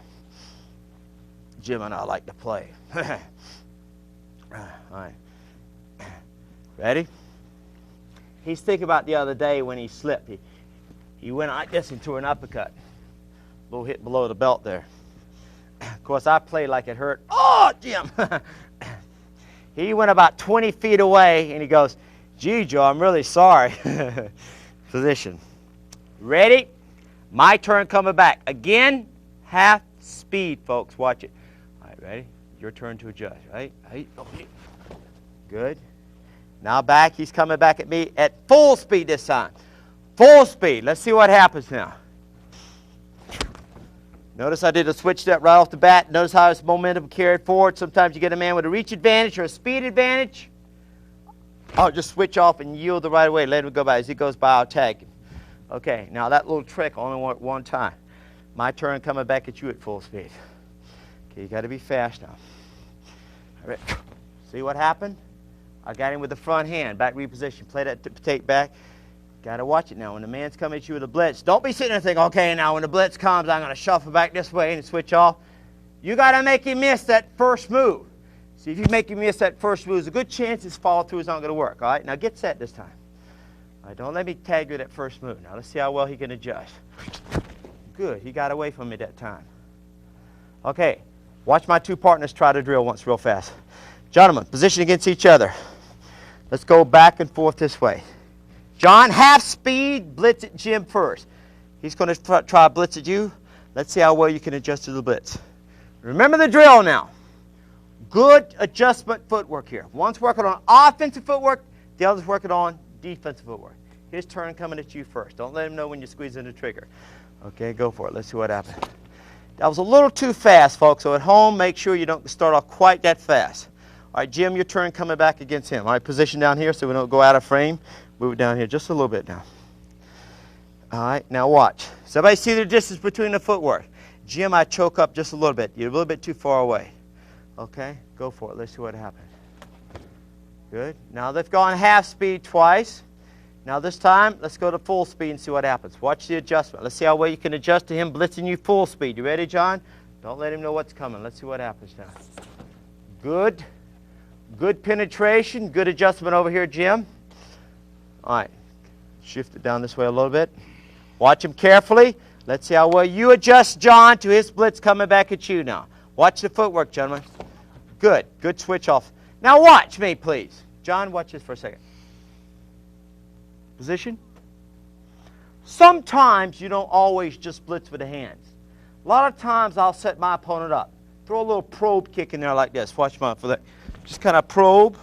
Jim and I like to play. All right. Ready? He's thinking about the other day when he slipped. He went like this into an uppercut. A little hit below the belt there. Of course, I played like it hurt. Oh, Jim! He went about 20 feet away, and he goes, gee, Joe, I'm really sorry. Position. Ready? My turn coming back. Again, half speed, folks. Watch it. All right, ready? Your turn to adjust, right? Good. Now back. He's coming back at me at full speed this time. Full speed. Let's see what happens now. Notice I did a switch step right off the bat. Notice how his momentum carried forward. Sometimes you get a man with a reach advantage or a speed advantage. I'll just switch off and yield the right away. Let him go by. As he goes by, I'll tag him. Okay, now that little trick only worked one time. My turn coming back at you at full speed. Okay, you got to be fast now. All right. See what happened? I got him with the front hand. Back reposition. Play that tape back. Got to watch it now. When the man's coming at you with a blitz, don't be sitting there thinking, okay, now when the blitz comes, I'm going to shuffle back this way and switch off. You got to make him miss that first move. See, if you make him miss that first move, there's a good chance his follow-through is not going to work. All right, now get set this time. All right, don't let me tag you that first move. Now let's see how well he can adjust. Good, he got away from me that time. Okay, watch my two partners try to drill once real fast. Gentlemen, position against each other. Let's go back and forth this way. John, half speed, blitz at Jim first. He's going to try blitz at you. Let's see how well you can adjust to the blitz. Remember the drill now. Good adjustment footwork here. One's working on offensive footwork, the other's working on defensive footwork. His turn coming at you first. Don't let him know when you're squeezing the trigger. Okay, go for it. Let's see what happens. That was a little too fast, folks, so at home, make sure you don't start off quite that fast. All right, Jim, your turn coming back against him. All right, position down here so we don't go out of frame. Move it down here just a little bit now. All right, now watch. Somebody see the distance between the footwork. Jim, I choke up just a little bit. You're a little bit too far away. Okay, go for it. Let's see what happens. Good. Now they've gone half speed twice. Now this time, let's go to full speed and see what happens. Watch the adjustment. Let's see how well you can adjust to him blitzing you full speed. You ready, John? Don't let him know what's coming. Let's see what happens now. Good. Good penetration. Good adjustment over here, Jim. All right. Shift it down this way a little bit. Watch him carefully. Let's see how well you adjust, John, to his blitz coming back at you now. Watch the footwork, gentlemen. Good. Good switch off. Now watch me, please. John, watch this for a second. Position. Sometimes you don't always just blitz with the hands. A lot of times I'll set my opponent up. Throw a little probe kick in there like this. Watch mine for that. Just kind of probe.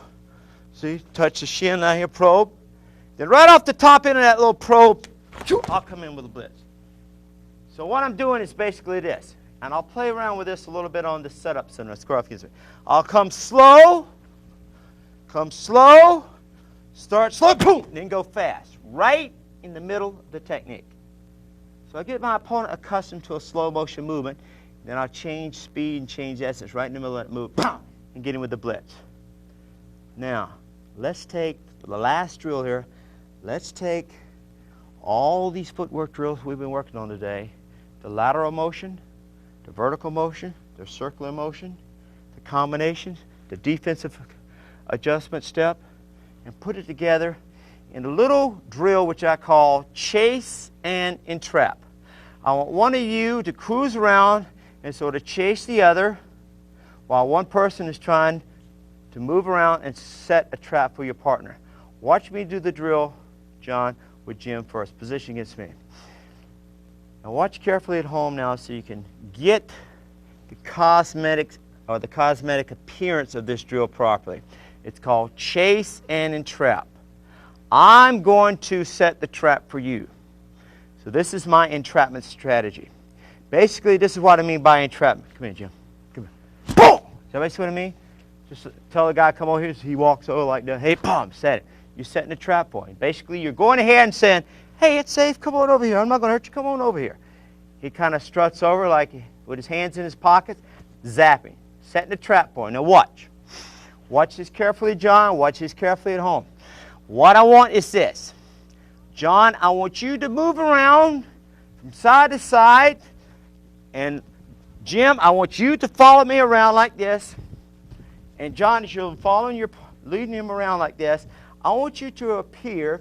See, touch the shin down here, probe. Then right off the top end of that little probe, I'll come in with a blitz. So what I'm doing is basically this. And I'll play around with this a little bit on the setup center. Square off against me. I'll come slow, start slow, boom, then go fast. Right in the middle of the technique. So I get my opponent accustomed to a slow motion movement. Then I'll change speed and change essence right in the middle of that move, and get him with the blitz. Now, let's take the last drill here. Let's take all these footwork drills we've been working on today. The lateral motion, the vertical motion, the circular motion, the combinations, the defensive adjustment step, and put it together in a little drill which I call chase and entrap. I want one of you to cruise around and sort of chase the other while one person is trying to move around and set a trap for your partner. Watch me do the drill, John, with Jim first. Position against me. Now watch carefully at home now so you can get the cosmetic appearance of this drill properly. It's called chase and entrap. I'm going to set the trap for you. So this is my entrapment strategy. Basically, this is what I mean by entrapment. Come here, Jim. Come here. Boom! Does everybody see what I mean? Just tell the guy, come over here. So he walks over like that. Hey, boom, set it. You're setting a trap point. Basically, you're going ahead and saying, hey, it's safe. Come on over here. I'm not going to hurt you. Come on over here. He kind of struts over like with his hands in his pockets, zapping, setting a trap point. Now watch. Watch this carefully, John. Watch this carefully at home. What I want is this. John, I want you to move around from side to side. And Jim, I want you to follow me around like this. And John, as you're leading him around like this, I want you to appear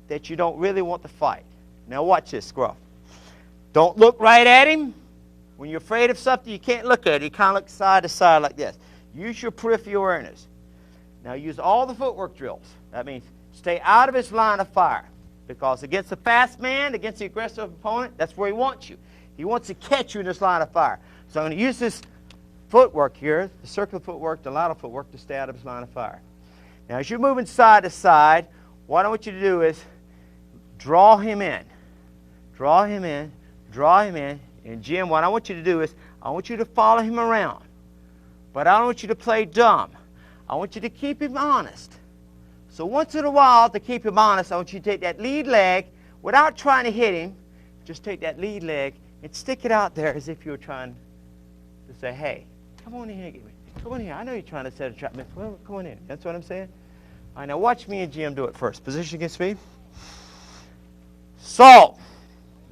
that you don't really want to fight. Now watch this, Scruff. Don't look right at him. When you're afraid of something, you can't look at it. You kind of look side to side like this. Use your peripheral awareness. Now use all the footwork drills. That means stay out of his line of fire. Because against a fast man, against the aggressive opponent, that's where he wants you. He wants to catch you in this line of fire. So I'm going to use this footwork here, the circular footwork, the lateral footwork, to stay out of his line of fire. Now as you're moving side to side, what I want you to do is draw him in. Draw him in. Draw him in. And Jim, what I want you to do is I want you to follow him around. But I don't want you to play dumb. I want you to keep him honest. So once in a while, to keep him honest, I want you to take that lead leg without trying to hit him. Just take that lead leg and stick it out there as if you were trying to say, hey, come on in here, get me. Come on here. I know you're trying to set a trap. Well, come on in. That's what I'm saying. All right, now watch me and Jim do it first. Position against me. So,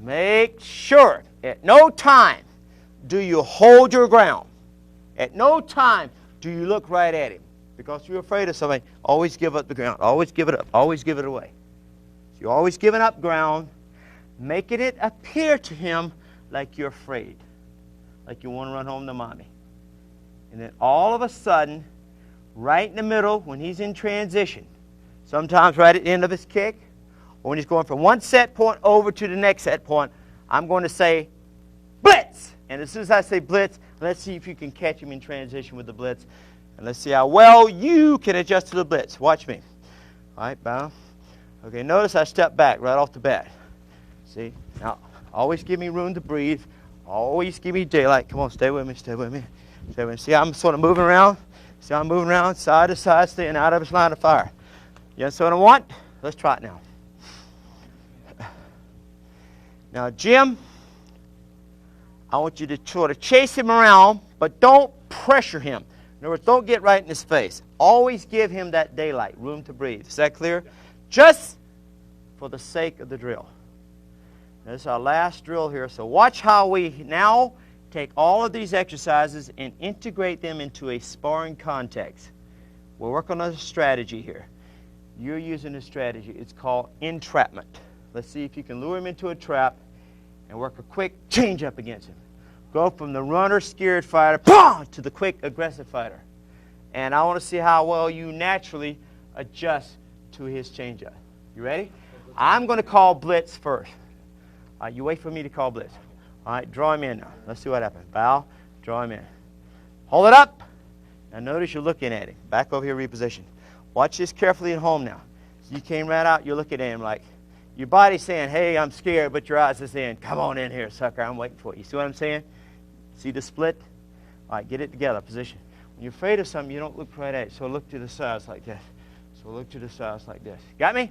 make sure at no time do you hold your ground. At no time do you look right at him. Because you're afraid of something, always give up the ground. Always give it up. Always give it away. So you're always giving up ground, making it appear to him like you're afraid. Like you want to run home to mommy. And then all of a sudden, right in the middle, when he's in transition, sometimes right at the end of his kick, or when he's going from one set point over to the next set point, I'm going to say, blitz! And as soon as I say blitz, let's see if you can catch him in transition with the blitz. And let's see how well you can adjust to the blitz. Watch me. All right, bow. Okay, notice I step back right off the bat. See? Now, always give me room to breathe. Always give me daylight. Come on, stay with me, stay with me. Stay with me. See, I'm sort of moving around. See, I'm moving around side to side, staying out of his line of fire. You understand what I want? Let's try it now. Now, Jim, I want you to sort of chase him around, but don't pressure him. In other words, don't get right in his face. Always give him that daylight, room to breathe. Is that clear? Just for the sake of the drill. Now, this is our last drill here. So watch how we now take all of these exercises and integrate them into a sparring context. We're working on a strategy here. You're using a strategy. It's called entrapment. Let's see if you can lure him into a trap and work a quick change up against him. Go from the runner, scared fighter, to the quick, aggressive fighter. And I want to see how well you naturally adjust to his change-up. You ready? I'm going to call blitz first. All right, you wait for me to call blitz. All right, draw him in now. Let's see what happens. Bow, draw him in. Hold it up. Now notice you're looking at him. Back over here, reposition. Watch this carefully at home now. So you came right out, you're looking at him like, your body's saying, hey, I'm scared, but your eyes are saying, come on in here, sucker, I'm waiting for you. See what I'm saying? See the split? All right, get it together, position. When you're afraid of something, you don't look right at it. So look to the sides like this. So look to the sides like this. Got me?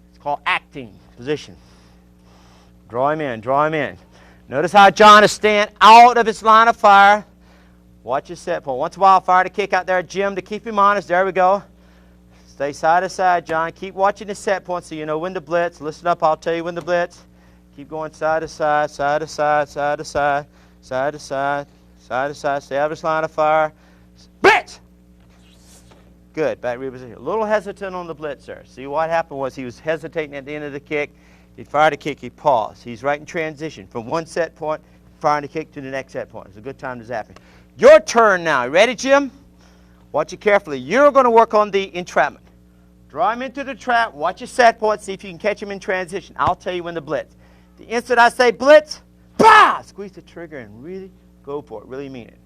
It's called acting, position. Draw him in, draw him in. Notice how John is staying out of his line of fire. Watch his set point. Once in a while, fire to kick out there, Jim, to keep him honest. There we go. Stay side to side, John. Keep watching the set point so you know when to blitz. Listen up, I'll tell you when to blitz. Keep going side to side, side to side, side to side, side to side, side to side. Stay out of his line of fire. Blitz! Good, back reposition. A little hesitant on the blitz there. See, what happened was he was hesitating at the end of the kick. He fired a kick, he paused. He's right in transition from one set point, firing a kick to the next set point. It's a good time to zap him. Your turn now. You ready, Jim? Watch it carefully. You're going to work on the entrapment. Draw him into the trap. Watch your set point. See if you can catch him in transition. I'll tell you when to blitz. The instant I say blitz, bah! Squeeze the trigger and really go for it. Really mean it.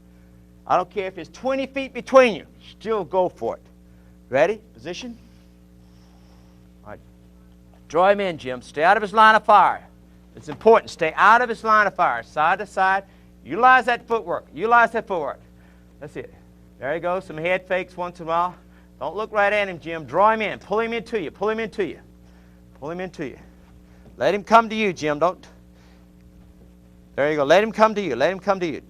I don't care if it's 20 feet between you. Still go for it. Ready? Position. All right. Draw him in, Jim. Stay out of his line of fire. It's important. Stay out of his line of fire. Side to side. Utilize that footwork. Utilize that footwork. That's it. There you go. Some head fakes once in a while. Don't look right at him, Jim. Draw him in. Pull him into you. Pull him into you. Pull him into you. Let him come to you, Jim. Don't. There you go. Let him come to you. Let him come to you.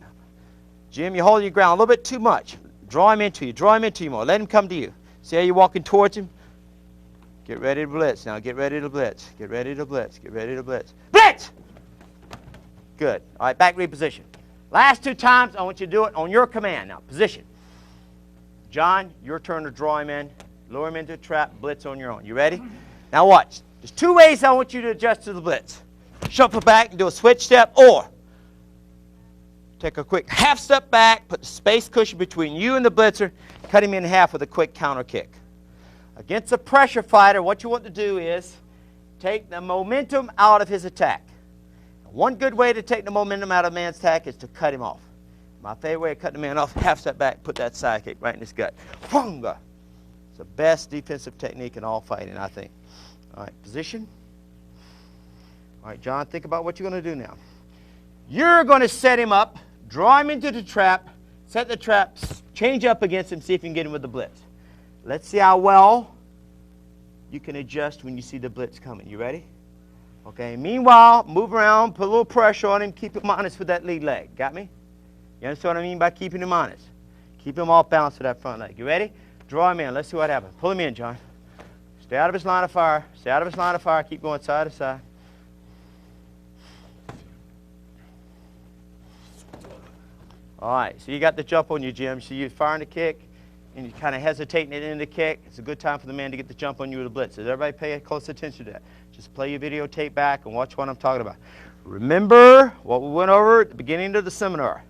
Jim, you're holding your ground a little bit too much. Draw him into you. Draw him into you more. Let him come to you. See how you're walking towards him? Get ready to blitz. Now get ready to blitz. Get ready to blitz. Get ready to blitz. Blitz! Good. All right, back reposition. Last 2 times, I want you to do it on your command. Now, position. John, your turn to draw him in. Lure him into a trap. Blitz on your own. You ready? Now watch. There's 2 ways I want you to adjust to the blitz. Shuffle back and do a switch step, or take a quick half step back, put the space cushion between you and the blitzer, cut him in half with a quick counter kick. Against a pressure fighter, what you want to do is take the momentum out of his attack. One good way to take the momentum out of a man's attack is to cut him off. My favorite way of cutting the man off, half step back, put that side kick right in his gut. It's the best defensive technique in all fighting, I think. All right, position. All right, John, think about what you're going to do now. You're going to set him up, draw him into the trap, set the trap, change up against him, see if you can get him with the blitz. Let's see how well you can adjust when you see the blitz coming. You ready? Okay, meanwhile, move around, put a little pressure on him, keep him honest with that lead leg. Got me? You understand what I mean by keeping him honest? Keep him off balance with that front leg. You ready? Draw him in. Let's see what happens. Pull him in, John. Stay out of his line of fire. Stay out of his line of fire. Keep going side to side. All right, so you got the jump on you, Jim. So you're firing the kick, and you're kind of hesitating it in the kick. It's a good time for the man to get the jump on you with a blitz. Does everybody pay close attention to that? Just play your videotape back and watch what I'm talking about. Remember what we went over at the beginning of the seminar.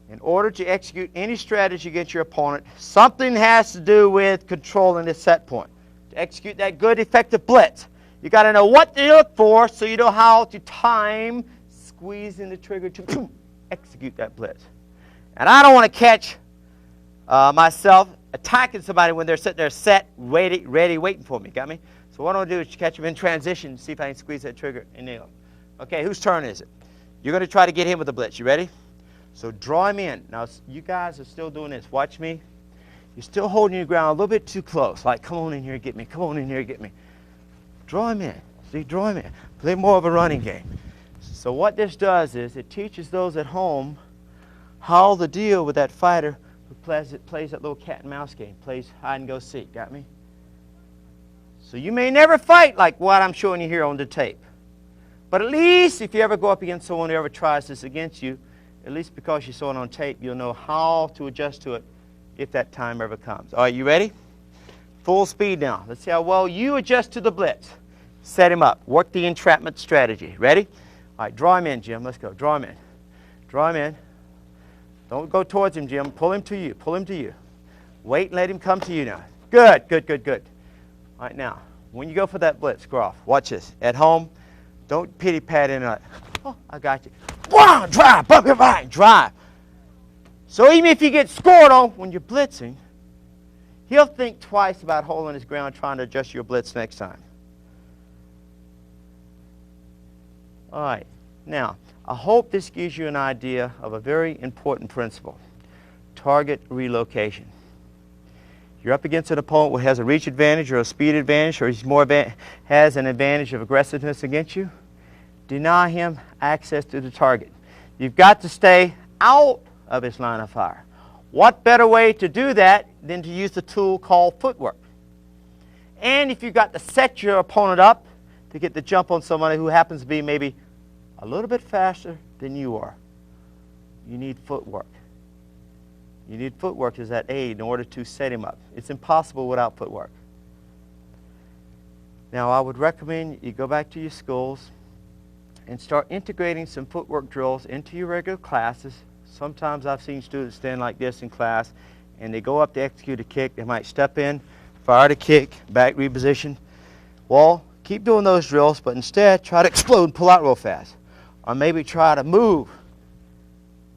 In order to execute any strategy against your opponent, something has to do with controlling the set point. To execute that good, effective blitz, you got to know what to look for so you know how to time squeezing the trigger to execute that blitz. And I don't want to catch myself attacking somebody when they're sitting there set, ready, waiting for me. Got me? So what I want to do is catch them in transition, see if I can squeeze that trigger and nail them. Okay, whose turn is it? You're going to try to get him with the blitz. You ready? So draw him in. Now, you guys are still doing this. Watch me. You're still holding your ground a little bit too close. Like, come on in here and get me. Come on in here and get me. Draw him in. See, draw him in. Play more of a running game. So what this does is it teaches those at home how to deal with that fighter who plays that little cat and mouse game, plays hide and go seek. Got me? So you may never fight like what I'm showing you here on the tape. But at least if you ever go up against someone who ever tries this against you, at least because you saw it on tape, you'll know how to adjust to it if that time ever comes. All right, you ready? Full speed now. Let's see how well you adjust to the blitz. Set him up. Work the entrapment strategy. Ready? All right, draw him in, Jim. Let's go. Draw him in. Draw him in. Don't go towards him, Jim. Pull him to you. Pull him to you. Wait and let him come to you now. Good, good, good, good. All right, now, when you go for that blitz, go off. Watch this. At home, don't pity-pat in it. Oh, I got you. Wow, drive, bump your right, drive. So even if you get scored on when you're blitzing, he'll think twice about holding his ground trying to adjust your blitz next time. All right, now, I hope this gives you an idea of a very important principle, target relocation. You're up against an opponent who has a reach advantage or a speed advantage, or he's has an advantage of aggressiveness against you. Deny him access to the target. You've got to stay out of his line of fire. What better way to do that than to use the tool called footwork? And if you've got to set your opponent up to get the jump on somebody who happens to be maybe a little bit faster than you are, you need footwork. You need footwork as that aid in order to set him up. It's impossible without footwork. Now, I would recommend you go back to your schools and start integrating some footwork drills into your regular classes. Sometimes I've seen students stand like this in class, and they go up to execute a kick. They might step in, fire the kick, back reposition. Well, keep doing those drills, but instead try to explode and pull out real fast. Or maybe try to move.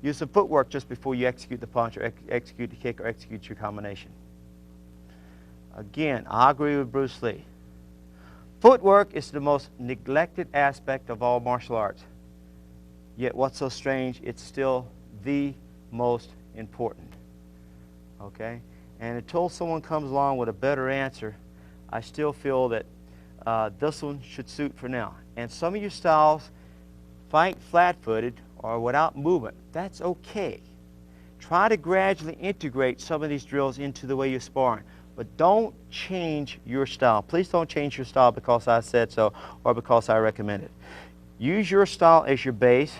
Use some footwork just before you execute the punch or execute the kick or execute your combination. Again, I agree with Bruce Lee. Footwork is the most neglected aspect of all martial arts. Yet what's so strange, it's still the most important. Okay? And until someone comes along with a better answer, I still feel that this one should suit for now. And some of your styles fight flat-footed or without movement. That's okay. Try to gradually integrate some of these drills into the way you're sparring. But don't change your style. Please don't change your style because I said so or because I recommend it. Use your style as your base.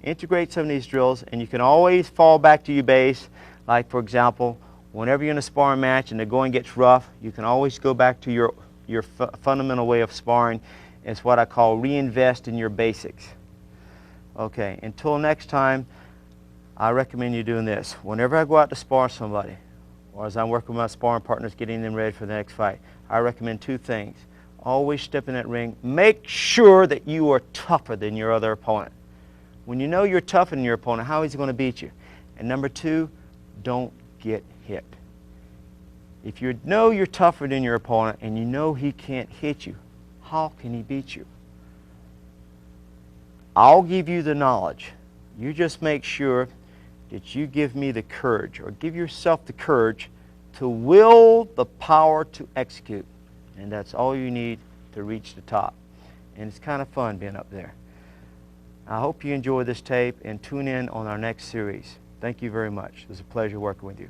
Integrate some of these drills, and you can always fall back to your base. Like, for example, whenever you're in a sparring match and the going gets rough, you can always go back to your fundamental way of sparring. It's what I call reinvest in your basics. Okay, until next time, I recommend you doing this. Whenever I go out to spar somebody, or as I'm working with my sparring partners getting them ready for the next fight, I recommend two things. Always step in that ring. Make sure that you are tougher than your other opponent. When you know you're tougher than your opponent, how is he going to beat you? And number two, don't get hit. If you know you're tougher than your opponent and you know he can't hit you, how can he beat you? I'll give you the knowledge. You just make sure that you give me the courage, or give yourself the courage to will the power to execute. And that's all you need to reach the top. And it's kind of fun being up there. I hope you enjoy this tape and tune in on our next series. Thank you very much. It was a pleasure working with you.